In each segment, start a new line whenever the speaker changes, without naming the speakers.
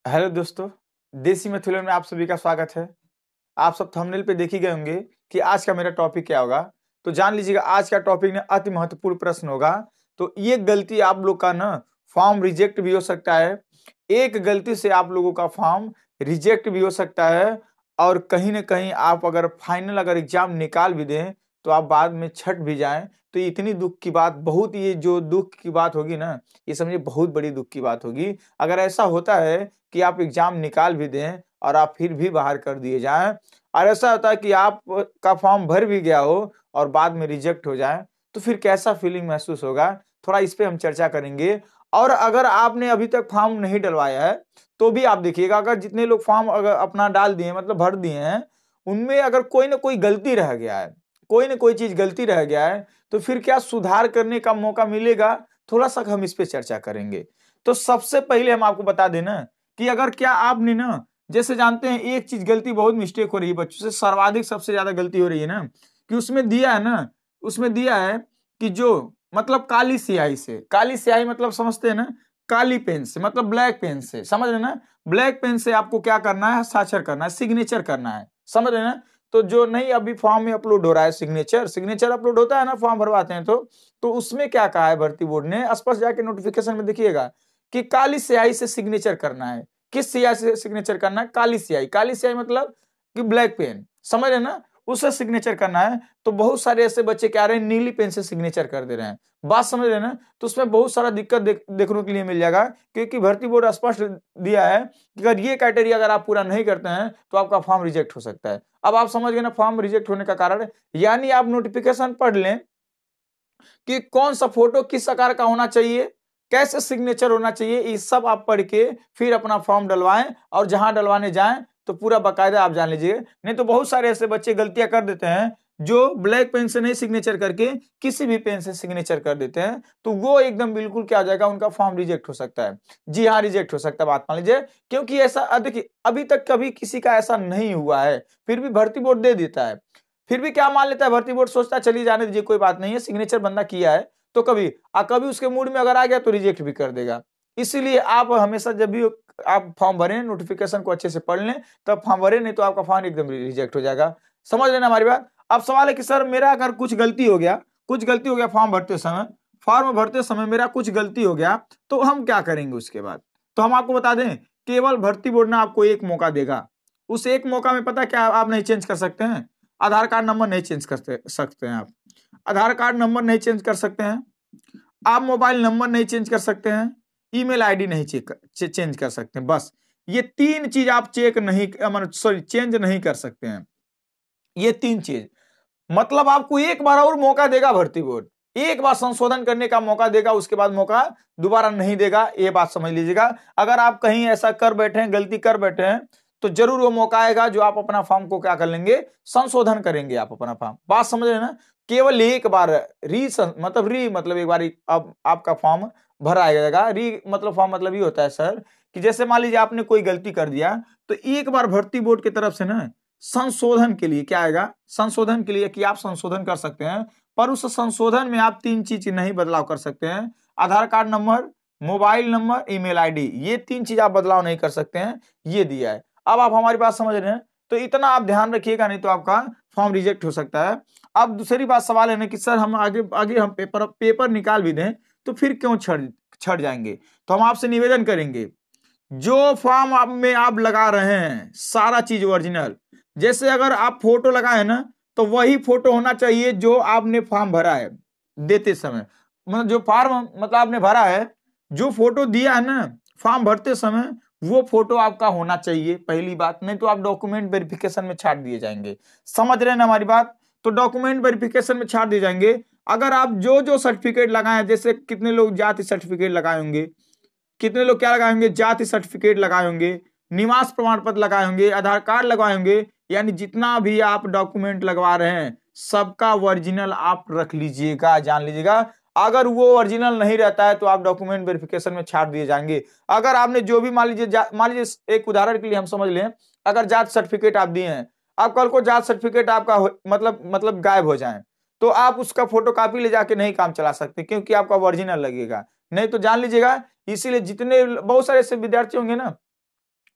Hello दोस्तों, देसी मैथुलन में आप सभी का स्वागत है। आप सब थंबनेल पे देख ही गए होंगे कि आज का मेरा टॉपिक क्या होगा। तो जान लीजिएगा, आज का टॉपिक ना अति महत्वपूर्ण प्रश्न होगा। तो ये गलती आप लोग का ना फॉर्म रिजेक्ट भी हो सकता है। एक गलती से आप लोगों का फॉर्म रिजेक्ट भी हो सकता है। और कहीं ना कहीं आप अगर फाइनल अगर एग्जाम निकाल भी दें तो आप बाद में छट भी जाएं, तो इतनी दुख की बात, बहुत ये जो दुख की बात होगी ना, ये समझिए बहुत बड़ी दुख की बात होगी। अगर ऐसा होता है कि आप एग्जाम निकाल भी दें और आप फिर भी बाहर कर दिए जाएं, और ऐसा होता है कि आप का फॉर्म भर भी गया हो और बाद में रिजेक्ट हो जाए, तो फिर कैसा फीलिंग महसूस होगा, थोड़ा इस पे हम चर्चा करेंगे। और अगर आपने अभी तक फॉर्म नहीं डलवाया है तो भी आप देखिएगा, अगर जितने लोग फॉर्म अगर अपना डाल दिए मतलब भर दिए हैं, उनमें अगर कोई ना कोई गलती रह गया है, कोई ना कोई चीज गलती रह गया है, तो फिर क्या सुधार करने का मौका मिलेगा, थोड़ा सा हम इस पे चर्चा करेंगे। तो सबसे पहले हम आपको बता दें ना कि अगर क्या आपने ना, जैसे जानते हैं एक चीज गलती बहुत मिस्टेक हो रही है बच्चों से, सर्वाधिक सबसे ज्यादा गलती हो रही है ना, कि उसमें दिया है ना, उसमें दिया है कि जो मतलब काली स्याही से, काली स्याही मतलब समझते हैं ना, काली पेन से मतलब ब्लैक पेन से, समझ रहे ना, ब्लैक पेन से आपको क्या करना है, हस्ताक्षर करना है, सिग्नेचर करना है, समझ रहे ना। तो जो नहीं अभी फॉर्म में अपलोड हो रहा है, सिग्नेचर सिग्नेचर अपलोड होता है ना फॉर्म भरवाते हैं, तो उसमें क्या कहा है भर्ती बोर्ड ने, स्पष्ट जाके नोटिफिकेशन में देखिएगा कि काली स्याही से सिग्नेचर करना है। किस स्याही से सिग्नेचर करना है? काली स्याही, काली स्याही मतलब कि ब्लैक पेन, समझ रहे ना, उससे सिग्नेचर करना है। तो बहुत सारे ऐसे बच्चे क्या रहे हैं, नीली पेन से सिग्नेचर कर दे रहे हैं, बात समझ रहे ना। तो उसमें बहुत सारा दिक्कत देखने के लिए मिल जाएगा, क्योंकि भर्ती बोर्ड स्पष्ट दिया है कि अगर ये क्राइटेरिया अगर आप पूरा नहीं करते हैं तो आपका फॉर्म रिजेक्ट हो सकता है। अब आप समझ गए ना फॉर्म रिजेक्ट होने का कारण, यानी आप नोटिफिकेशन पढ़ लें कि कौन सा फोटो किस आकार का होना चाहिए, कैसे सिग्नेचर होना चाहिए, ये सब आप पढ़ के फिर अपना फॉर्म डलवाएं, और जहां डलवाने जाएं तो पूरा बाकायदा आप जान लीजिए। नहीं तो बहुत सारे ऐसे बच्चे गलतियां कर देते हैं, जो ब्लैक पेन से नहीं सिग्नेचर करके किसी भी पेन से सिग्नेचर कर देते हैं, तो वो एकदम बिल्कुल क्या हो जाएगा, उनका फॉर्म रिजेक्ट हो सकता है। जी हाँ, रिजेक्ट हो सकता है, बात मान लीजिए। क्योंकि ऐसा देखिए, अभी तक कभी किसी का ऐसा नहीं हुआ है, फिर भी भर्ती बोर्ड दे देता है। फिर भी क्या मान लेता है भर्ती बोर्ड, सोचता है चलिए जाने दीजिए, कोई बात नहीं है, सिग्नेचर बंदा किया है तो कभी उसके मूड में अगर आ गया तो रिजेक्ट भी कर देगा। इसीलिए आप हमेशा जब भी आप फॉर्म भरें, नोटिफिकेशन को अच्छे से पढ़ लें, तब फॉर्म भरें, नहीं तो आपका फॉर्म एकदम रिजेक्ट हो जाएगा। समझ लेना हमारी बात। अब सवाल है कि सर मेरा अगर कुछ गलती हो गया, फॉर्म भरते समय, मेरा कुछ गलती हो गया, तो हम क्या करेंगे उसके बाद? तो हम आपको बता दें, केवल भर्ती बोर्ड ना आपको एक मौका देगा। उस एक मौका में पता क्या आप नहीं चेंज कर सकते हैं? आधार कार्ड नंबर नहीं चेंज कर सकते हैं आप, आधार कार्ड नंबर नहीं चेंज कर सकते हैं आप, मोबाइल नंबर नहीं चेंज कर सकते हैं, ईमेल आईडी नहीं चेंज कर सकते हैं। बस ये तीन चीज आप चेंज नहीं कर सकते हैं, ये तीन चीज। मतलब आपको एक बार और मौका देगा भर्ती बोर्ड, एक बार संशोधन करने का मौका देगा, उसके बाद मौका दोबारा नहीं देगा, ये बात समझ लीजिएगा। अगर आप कहीं ऐसा कर बैठे हैं, गलती कर बैठे हैं, तो जरूर वो मौका आएगा जो आप अपना फॉर्म को क्या कर लेंगे, संशोधन करेंगे आप अपना फॉर्म। बात समझ रहे ना, केवल एक बार मतलब एक बार अब आपका फॉर्म भरा जाएगा। री मतलब फॉर्म मतलब ये होता है सर, कि जैसे मान लीजिए आपने कोई गलती कर दिया, तो एक बार भर्ती बोर्ड की तरफ से ना संशोधन के लिए क्या आएगा, संशोधन के लिए कि आप संशोधन कर सकते हैं, पर उस संशोधन में आप तीन चीज नहीं बदलाव कर सकते हैं। Aadhaar card number, mobile number, email ID, ये तीन चीज आप बदलाव नहीं कर सकते हैं, ये दिया है। अब आप हमारी बात समझ रहे हैं, तो इतना आप ध्यान रखिएगा, नहीं तो आपका फॉर्म रिजेक्ट हो सकता है। अब दूसरी बात सवाल है ना कि सर हम आगे आगे हम पेपर निकाल भी दें तो फिर क्यों छट जाएंगे? तो हम आपसे निवेदन करेंगे, जो फॉर्म में आप लगा रहे हैं सारा चीज ओरिजिनल, जैसे अगर आप फोटो लगाए ना, तो वही फोटो होना चाहिए जो आपने फॉर्म भरा है देते समय, मतलब जो फॉर्म मतलब आपने भरा है, जो फोटो दिया है ना फॉर्म भरते समय, वो फोटो आपका होना चाहिए, पहली बात। नहीं तो आप डॉक्यूमेंट वेरिफिकेशन में छाट दिए जाएंगे। समझ रहे हैं ना हमारी बात? तो डॉक्यूमेंट वेरिफिकेशन में छाट दिए जाएंगे। अगर आप जो सर्टिफिकेट लगाए, जैसे कितने लोग जाति सर्टिफिकेट लगाए होंगे, कितने लोग क्या लगाए होंगे, जाति सर्टिफिकेट लगाए होंगे, निवास प्रमाण पत्र लगाए होंगे, आधार कार्ड लगाए होंगे, यानी जितना भी आप डॉक्यूमेंट लगवा रहे हैं सबका ओरिजिनल आप रख लीजिएगा, जान लीजिएगा। अगर वो ओरिजिनल नहीं रहता है तो आप डॉक्यूमेंट वेरिफिकेशन में छाट दिए जाएंगे। अगर आपने जो भी मान लीजिए एक उदाहरण के लिए हम समझ लें, अगर जाति सर्टिफिकेट आप दिए हैं, अब कल को जाति सर्टिफिकेट आपका मतलब गायब हो जाए, तो आप उसका फोटो कॉपी ले जाके नहीं काम चला सकते, क्योंकि आपका ओरिजिनल लगेगा। नहीं तो जान लीजिएगा, इसीलिए जितने बहुत सारे ऐसे विद्यार्थी होंगे ना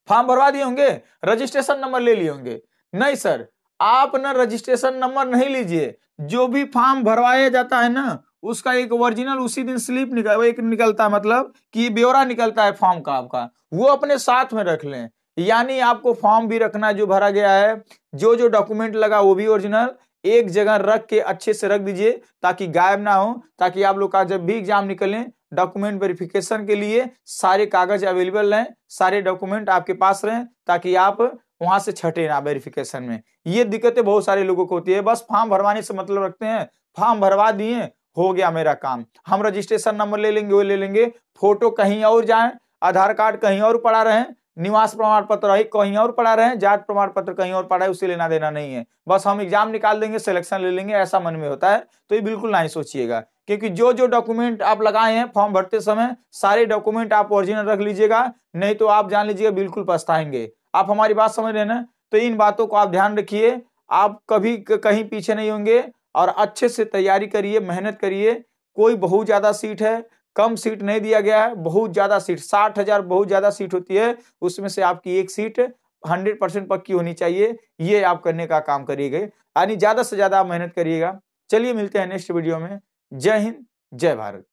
फॉर्म भरवा दिए होंगे, रजिस्ट्रेशन नंबर ले लिए होंगे। नहीं सर, आप ना रजिस्ट्रेशन नंबर नहीं लीजिए, जो भी फॉर्म भरवाया जाता है ना उसका एक ओरिजिनल उसी दिन स्लिप निकलता है, मतलब कि ब्यौरा निकलता है फॉर्म का आपका, वो अपने साथ में रख लें। यानी आपको फॉर्म भी रखना जो भरा गया है, जो डॉक्यूमेंट लगा वो भी ओरिजिनल एक जगह रख के अच्छे से रख दीजिए, ताकि गायब ना हो, ताकि आप लोग का जब भी एग्जाम निकले डॉक्यूमेंट वेरिफिकेशन के लिए सारे कागज अवेलेबल रहें, सारे डॉक्यूमेंट आपके पास रहें, ताकि आप वहां से छटे ना वेरिफिकेशन में। ये दिक्कतें बहुत सारे लोगों को होती है, बस फॉर्म भरवाने से मतलब रखते हैं, फॉर्म भरवा दिए हो गया मेरा काम, हम रजिस्ट्रेशन नंबर ले लेंगे वो ले लेंगे, फोटो कहीं और जाए, आधार कार्ड कहीं और पड़ा रहे, निवास प्रमाण पत्र कहीं और पड़ा रहे, जात प्रमाण पत्र कहीं और पड़ा है, उससे लेना देना नहीं है, बस हम एग्जाम निकाल देंगे सिलेक्शन ले लेंगे, ऐसा मन में होता है तो ये बिल्कुल नहीं सोचिएगा। क्योंकि जो डॉक्यूमेंट आप लगाए हैं फॉर्म भरते समय सारे डॉक्यूमेंट आप ओरिजिनल रख लीजिएगा, नहीं तो आप जान लीजिएगा बिल्कुल पछताएंगे। आप हमारी बात समझ रहे हैं ना, तो इन बातों को आप ध्यान रखिए, आप कभी कहीं पीछे नहीं होंगे और अच्छे से तैयारी करिए, मेहनत करिए। कोई बहुत ज्यादा सीट है, कम सीट नहीं दिया गया है, बहुत ज्यादा सीट 60,000 बहुत ज्यादा सीट होती है, उसमें से आपकी एक सीट 100% पक्की होनी चाहिए, ये आप करने का काम करिएगा, यानी ज्यादा से ज्यादा आप मेहनत करिएगा। चलिए मिलते हैं नेक्स्ट वीडियो में। जय हिंद, जय भारत।